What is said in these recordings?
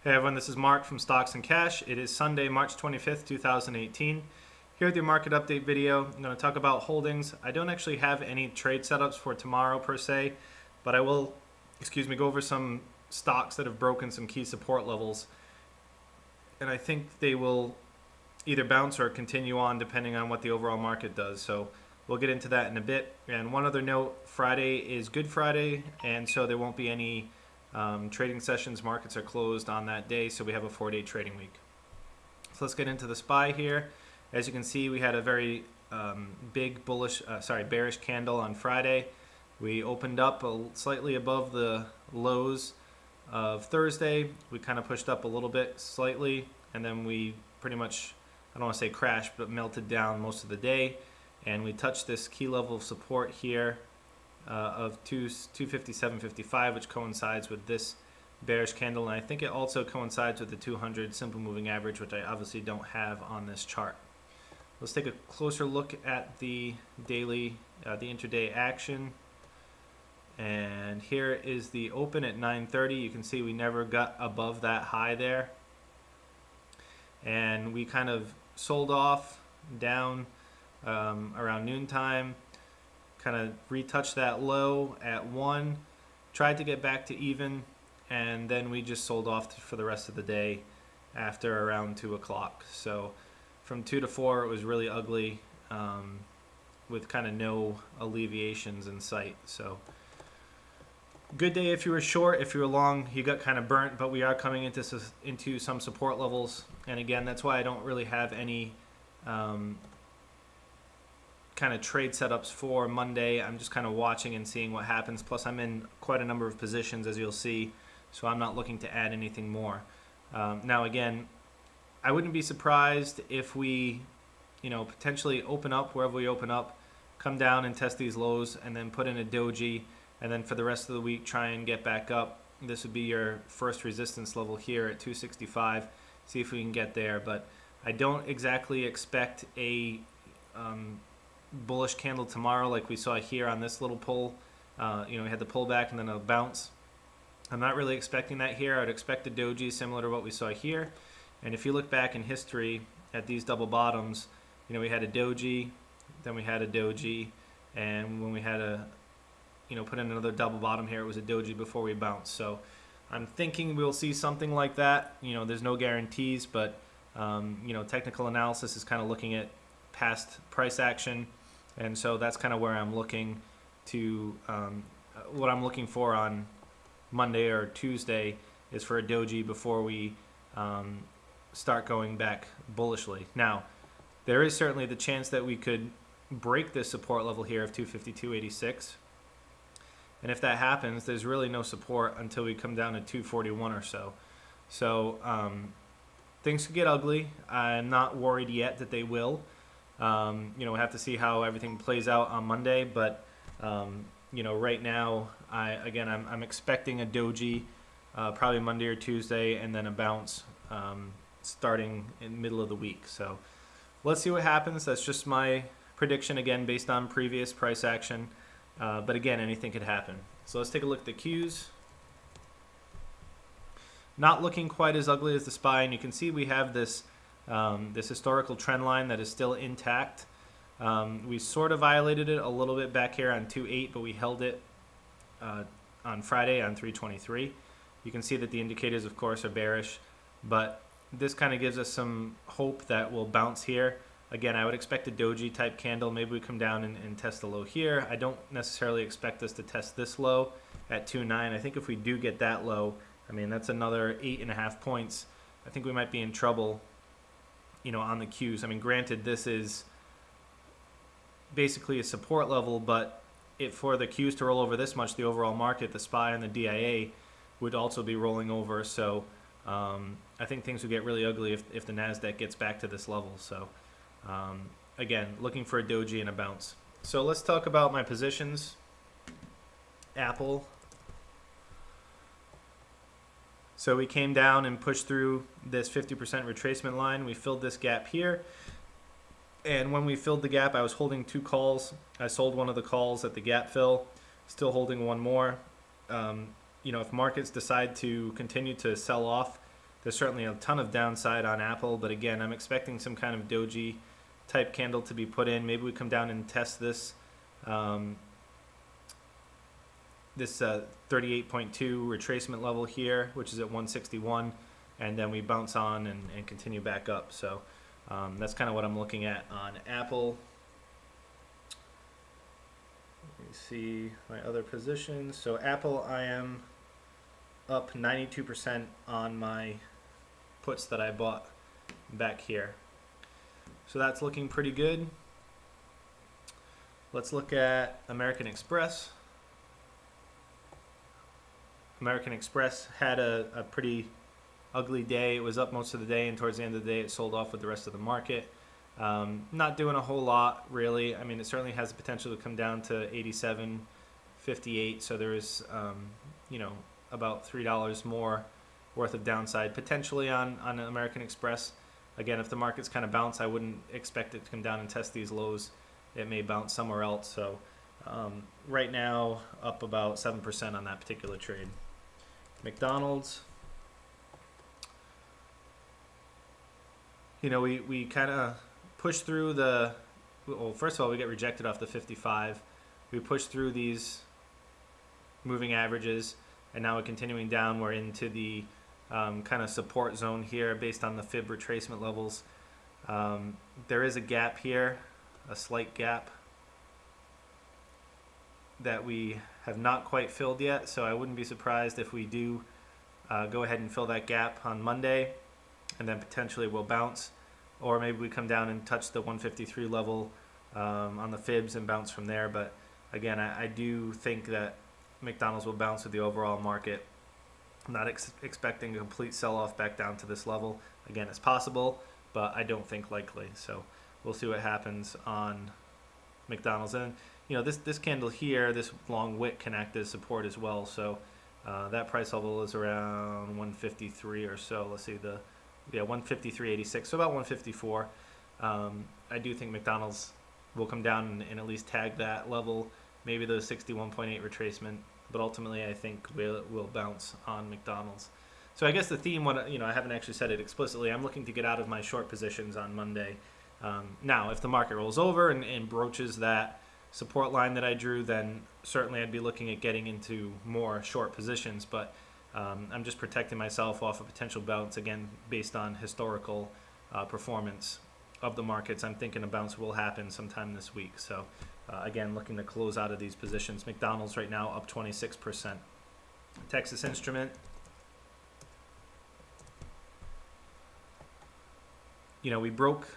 Hey everyone, this is Mark from Stocks and Cash. It is Sunday, March 25th, 2018. Here with your market update video. I'm going to talk about holdings. I don't actually have any trade setups for tomorrow per se, but I will, go over some stocks that have broken some key support levels. And I think they will either bounce or continue on depending on what the overall market does. So we'll get into that in a bit. And one other note, Friday is Good Friday, and so there won't be any trading sessions. Markets are closed on that day, so we have a 4-day trading week. So let's get into the SPY here. As you can see, we had a very big bearish candle on Friday. We opened up slightly above the lows of Thursday. We kind of pushed up a little bit slightly, and then we pretty much, I don't want to say crashed, but melted down most of the day. And we touched this key level of support here of 257.55, which coincides with this bearish candle, and I think it also coincides with the 200 simple moving average, which I obviously don't have on this chart. Let's take a closer look at the daily, the intraday action. And here is the open at 9:30. You can see we never got above that high there, and we kind of sold off down around noontime. Kind of retouched that low at 1, tried to get back to even, and then we just sold off for the rest of the day after around 2 o'clock. So from 2 to 4 it was really ugly, with kind of no alleviations in sight. So good day if you were short. If you were long, you got kind of burnt, but we are coming into some support levels, and again, that's why I don't really have any kind of trade setups for Monday. I'm just kind of watching and seeing what happens. Plus, I'm in quite a number of positions, as you'll see, so I'm not looking to add anything more. Now, again, I wouldn't be surprised if we, potentially open up wherever we open up, come down and test these lows, and then put in a doji, and then for the rest of the week try and get back up. This would be your first resistance level here at 265. See if we can get there, but I don't exactly expect a bullish candle tomorrow like we saw here on this little pull. We had the pullback and then a bounce. I'm not really expecting that here. I'd expect a doji similar to what we saw here. And if you look back in history at these double bottoms, we had a doji, then we had a doji, and when we had a put in another double bottom here, it was a doji before we bounced. So I'm thinking we'll see something like that. There's no guarantees, but technical analysis is kind of looking at past price action, and so that's kind of where I'm looking to what I'm looking for on Monday or Tuesday is for a doji before we start going back bullishly. Now, there is certainly the chance that we could break this support level here of 252.86, and if that happens, there's really no support until we come down to 241 or so. So things could get ugly. I'm not worried yet that they will. We have to see how everything plays out on Monday, but right now, I'm expecting a doji probably Monday or Tuesday, and then a bounce starting in the middle of the week. So let's see what happens. That's just my prediction, again, based on previous price action. But again, anything could happen. So let's take a look at the Qs. Not looking quite as ugly as the SPY, and you can see we have this historical trend line that is still intact. We sort of violated it a little bit back here on 2.8, but we held it on Friday on 3.23. You can see that the indicators, of course, are bearish, but this kind of gives us some hope that we'll bounce here. Again, I would expect a doji type candle. Maybe we come down and test the low here. I don't necessarily expect us to test this low at 2.9. I think if we do get that low, that's another 8.5 points. I think we might be in trouble on the Qs. Granted, this is basically a support level, but for the Qs to roll over this much, the overall market, the SPY and the DIA would also be rolling over. So I think things would get really ugly if the NASDAQ gets back to this level. So again, looking for a doji and a bounce. So let's talk about my positions. Apple. So we came down and pushed through this 50% retracement line. We filled this gap here. And when we filled the gap, I was holding 2 calls. I sold one of the calls at the gap fill, still holding one more. If markets decide to continue to sell off There's certainly a ton of downside on Apple, but again, I'm expecting some kind of doji type candle to be put in. Maybe we come down and test this this 38.2 retracement level here, which is at 161, and then we bounce on and continue back up. So that's kind of what I'm looking at on Apple. Let me see my other positions. So Apple, I am up 92% on my puts that I bought back here. So that's looking pretty good. Let's look at American Express. American Express had a pretty ugly day. It was up most of the day, and towards the end of the day it sold off with the rest of the market. Not doing a whole lot, really. I mean, it certainly has the potential to come down to 87.58, so there is about $3 more worth of downside potentially on American Express. Again, if the market's kind of bounce, I wouldn't expect it to come down and test these lows. It may bounce somewhere else. So right now, up about 7% on that particular trade. McDonald's, we kind of push through well, first of all, we get rejected off the 55. We push through these moving averages, and now we're continuing down. We're into the kind of support zone here based on the fib retracement levels. There is a gap here, a slight gap that we have not quite filled yet, so I wouldn't be surprised if we do go ahead and fill that gap on Monday, and then potentially we'll bounce, or maybe we come down and touch the 153 level on the fibs and bounce from there. But again, I do think that McDonald's will bounce with the overall market. I'm not expecting a complete sell-off back down to this level. Again, it's possible, but I don't think likely. So we'll see what happens on McDonald's. And this candle here, this long wick can act as support as well. So that price level is around 153 or so. Let's see, 153.86, so about 154. I do think McDonald's will come down and at least tag that level, maybe the 61.8 retracement, but ultimately I think we'll bounce on McDonald's. So I guess the theme, I haven't actually said it explicitly, I'm looking to get out of my short positions on Monday. Now, if the market rolls over and broaches that support line that I drew, then certainly I'd be looking at getting into more short positions, but I'm just protecting myself off a potential bounce, again, based on historical performance of the markets. I'm thinking a bounce will happen sometime this week. So again, looking to close out of these positions. McDonald's right now up 26%. Texas Instrument, we broke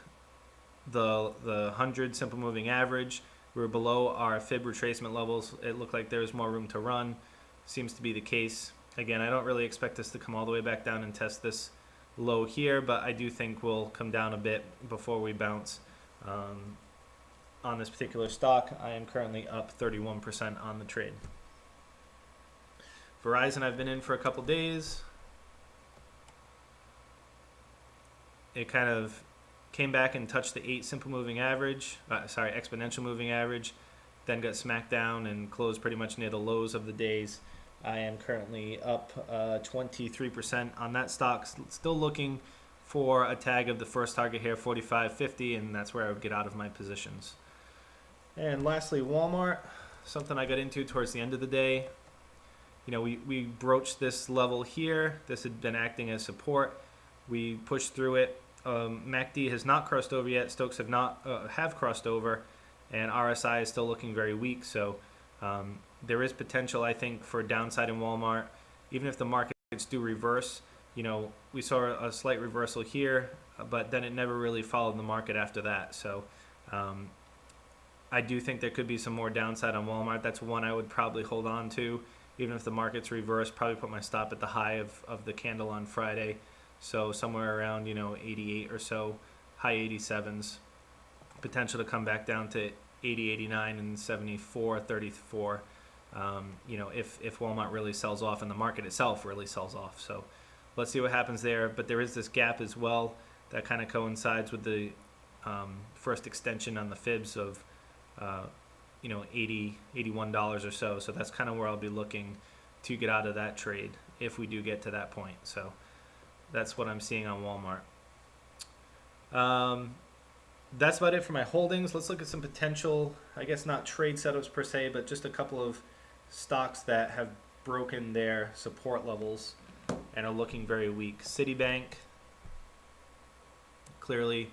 the 100 simple moving average. We were below our fib retracement levels. It looked like there was more room to run. Seems to be the case. Again, I don't really expect us to come all the way back down and test this low here, but I do think we'll come down a bit before we bounce. On this particular stock, I am currently up 31% on the trade. Verizon, I've been in for a couple days. It kind of came back and touched the 8 simple moving average, exponential moving average, then got smacked down and closed pretty much near the lows of the days. I am currently up 23% on that stock, still looking for a tag of the first target here, 45.50, and that's where I would get out of my positions. And lastly, Walmart, something I got into towards the end of the day. We broached this level here. This had been acting as support. We pushed through it. MACD has not crossed over yet. Stokes have crossed over, and RSI is still looking very weak. So there is potential, I think, for downside in Walmart, even if the markets do reverse. We saw a slight reversal here, but then it never really followed the market after that. So I do think there could be some more downside on Walmart. That's one I would probably hold on to, even if the markets reverse. Probably put my stop at the high of the candle on Friday. So somewhere around 88 or so, high 87s. Potential to come back down to 80, 89, and 74, 34. If Walmart really sells off and the market itself really sells off. So let's see what happens there. But there is this gap as well that kind of coincides with the first extension on the fibs of $80, $81 or so. So that's kind of where I'll be looking to get out of that trade if we do get to that point. So That's what I'm seeing on Walmart. That's about it for my holdings. Let's look at some potential, I guess not trade setups per se, but just a couple of stocks that have broken their support levels and are looking very weak. Citibank clearly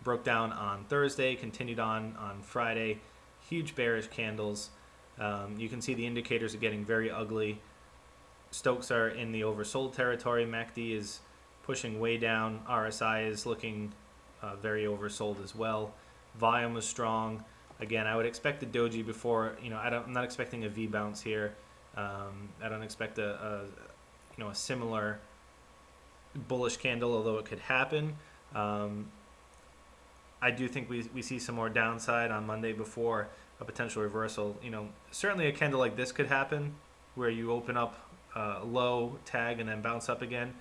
broke down on Thursday, continued on Friday. Huge bearish candles. You can see the indicators are getting very ugly. Stokes are in the oversold territory. MACD is pushing way down. RSI is looking very oversold as well. Volume was strong. Again, I would expect a doji before, I'm not expecting a V bounce here. I don't expect a similar bullish candle, although it could happen. I do think we see some more downside on Monday before a potential reversal. Certainly a candle like this could happen where you open up low, tag, and then bounce up again.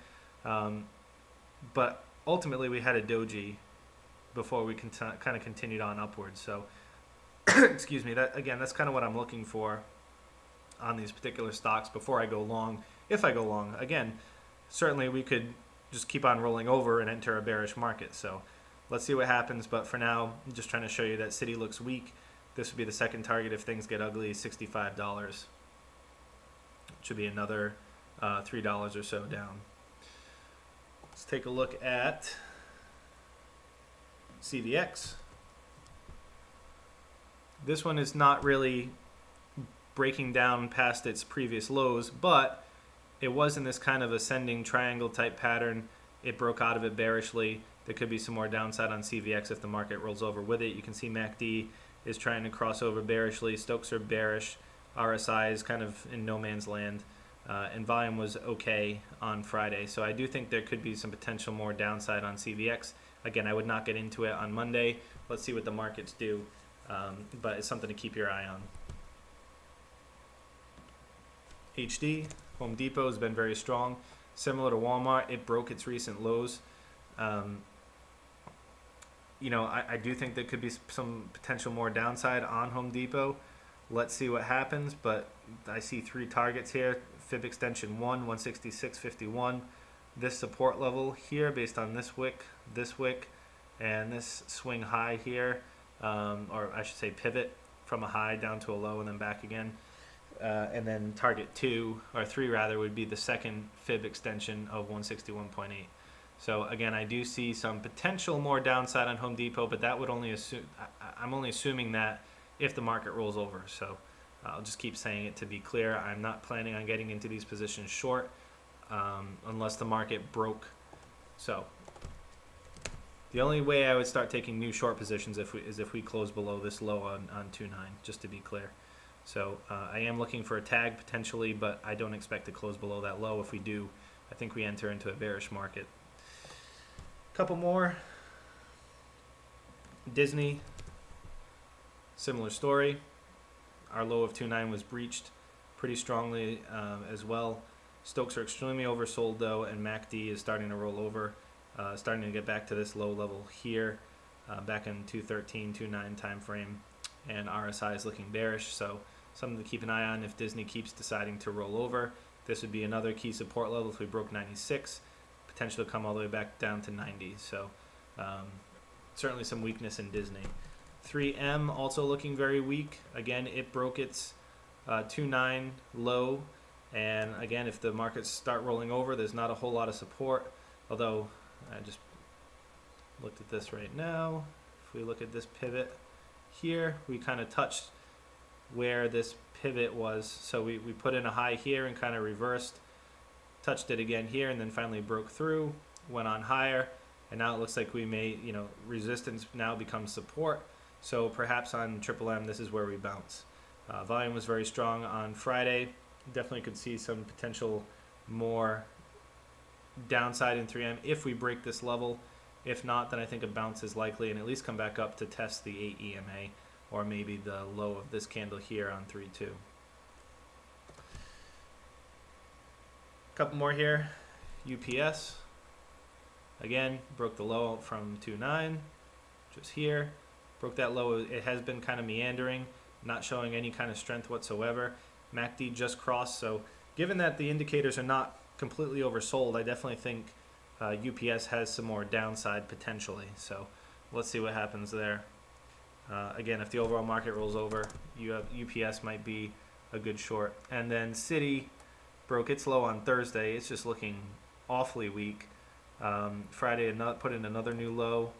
But ultimately we had a doji before we kind of continued on upwards. So, excuse me, that's kind of what I'm looking for on these particular stocks before I go long. If I go long, again, certainly we could just keep on rolling over and enter a bearish market. So let's see what happens. But for now, I'm just trying to show you that Citi looks weak. This would be the second target if things get ugly, $65. It should be another $3 or so down. Let's take a look at CVX. This one is not really breaking down past its previous lows, but it was in this kind of ascending triangle type pattern. It broke out of it bearishly. There could be some more downside on CVX if the market rolls over with it. You can see MACD is trying to cross over bearishly. Stokes are bearish. RSI is kind of in no man's land. And volume was okay on Friday. So I do think there could be some potential more downside on CVX. Again, I would not get into it on Monday. Let's see what the markets do. But it's something to keep your eye on. HD, Home Depot has been very strong. Similar to Walmart, it broke its recent lows. I do think there could be some potential more downside on Home Depot. Let's see what happens, but I see three targets here. Fib extension 1, 166.51. This support level here based on this wick, and this swing high here, or I should say pivot from a high down to a low and then back again. And then target 2, or 3 rather, would be the second fib extension of 161.8. So again, I do see some potential more downside on Home Depot, but that would only assume, I'm only assuming that if the market rolls over. So I'll just keep saying it to be clear. I'm not planning on getting into these positions short unless the market broke. So the only way I would start taking new short positions is if we close below this low on 2.9, just to be clear. So I am looking for a tag potentially, but I don't expect to close below that low. If we do, I think we enter into a bearish market. Couple more. Disney, similar story. Our low of 2.9 was breached pretty strongly as well. Stokes are extremely oversold though, and MACD is starting to roll over, starting to get back to this low level here, back in 213, 2.9 time frame, and RSI is looking bearish. So something to keep an eye on if Disney keeps deciding to roll over. This would be another key support level if we broke 96, potential to come all the way back down to 90. So certainly some weakness in Disney. 3M also looking very weak. Again, it broke its 2.9 low, and again, if the markets start rolling over, there's not a whole lot of support. Although I just looked at this right now. If we look at this pivot here, we kind of touched where this pivot was. So we put in a high here and kind of reversed, touched it again here, and then finally broke through, went on higher, and now it looks like we may, resistance now becomes support. So perhaps on Triple M, this is where we bounce. Volume was very strong on Friday. Definitely could see some potential more downside in 3M if we break this level. If not, then I think a bounce is likely and at least come back up to test the 8 EMA or maybe the low of this candle here on 3.2. Couple more here. UPS, again, broke the low from 2.9, just here. Broke that low. It has been kind of meandering, not showing any kind of strength whatsoever. MACD just crossed, so given that the indicators are not completely oversold. I definitely think UPS has some more downside potentially. So let's see what happens there. Again, if the overall market rolls over, you have UPS might be a good short. And then Citi broke its low on Thursday. It's just looking awfully weak. Friday put in another new low.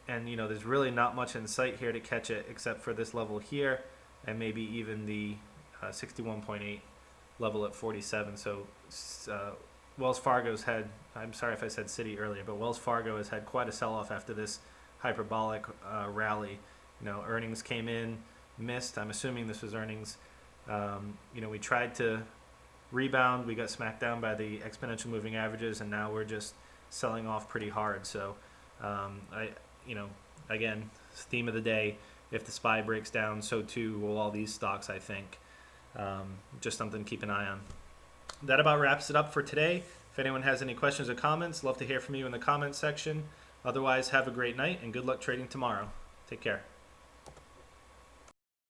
And there's really not much in sight here to catch it except for this level here and maybe even the 61.8 level at 47. So Wells Fargo's had, I'm sorry if I said Citi earlier, but Wells Fargo has had quite a sell-off after this hyperbolic rally. Earnings came in, missed. I'm assuming this was earnings. We tried to rebound. We got smacked down by the exponential moving averages, and now we're just selling off pretty hard. So again, theme of the day, if the SPY breaks down, so too will all these stocks, I think. Just something to keep an eye on. That about wraps it up for today. If anyone has any questions or comments, love to hear from you in the comments section. Otherwise, have a great night and good luck trading tomorrow. Take care.